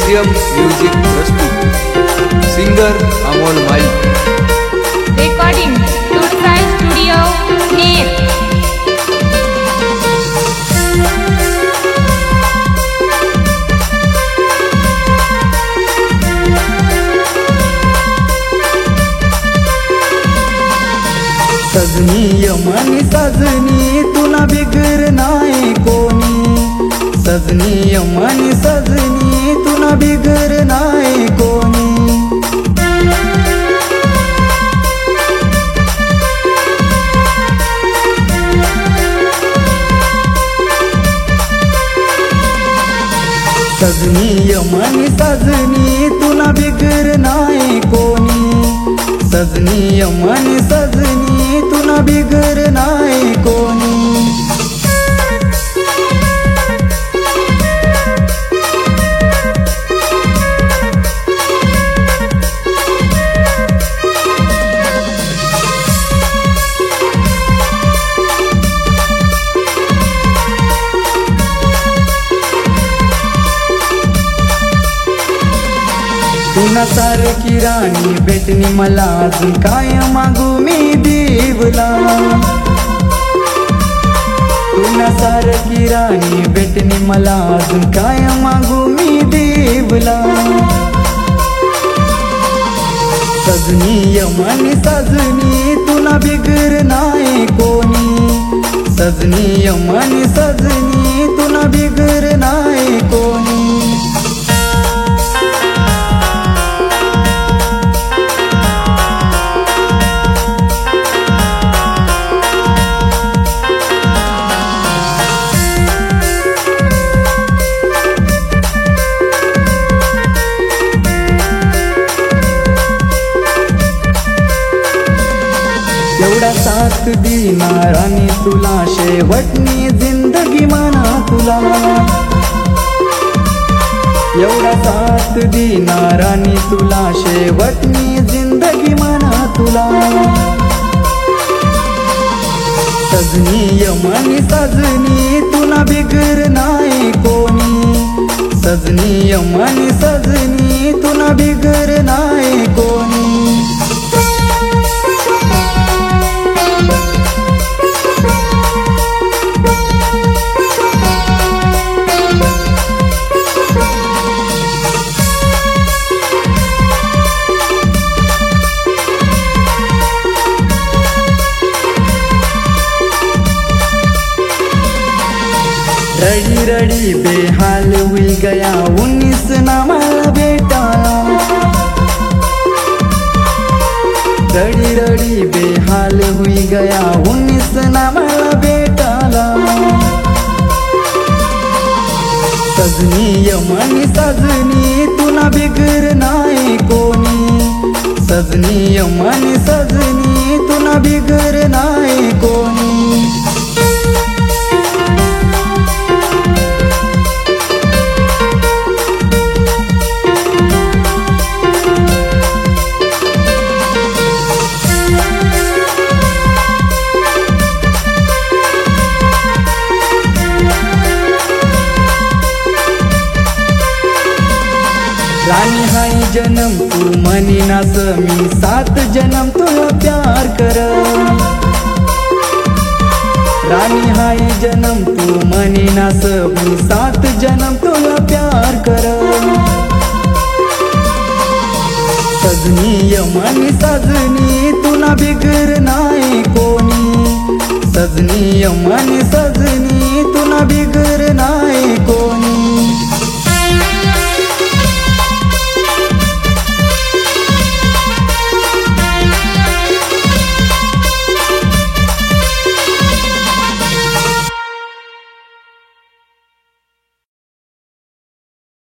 ACM music प्रस्तुत singer Amol माई recording तुळसाई studio Ner. सजनी यमनी सजनी तुला बिगर नाही कोणी, सजनी यमनी सजनी तुला बिगर नाही कोणी। सजनी यमनी सजनी तुला बिगर नाही कोणी, सजनी यमनी सजनी तुला बिगर नाही कोणी। तुला सारखी राणी भेटली मला अजून काय मागू मी देवला। तुला सारखी राणी भेटली मला अजून काय मागू मी देवला। सजनी यमनी सजनी तुला बिगर नाही कोणी, सजनी यमनी सजनी तुला बिगर नाही कोणी। एवढा साथ देणार आणि तुला शेवटनी जिंदगी म्हणा तुला, एवढा साथ देणार आणि तुला शेवटनी जिंदगी म्हणा तुला। सजनी यमनी सजनी तुला बिगर नाही कोणी, सजनी यमनी सजनी तुला बिगर नाही कोणी। रड़ी रड़ी बेहाल हुई गया 19 नामा बेटा, रड़ी रड़ी बेहाल हुई गया 19 नामा बेटाला। सजनी यमनी सजनी तुला बिगर नाही कोणी, सजनी यमनी सजनी तुला बिगर नाही कोणी। रानी हाय जन्म तू मनी नास मी 7 जन्म तुला प्यार कर। रानी हाय जन्म तू मनी नास मी 7 जन्म तुला प्यार कर। सजनी यमनी सजनी तुला बिगर नाही कोणी, सजनी यमनी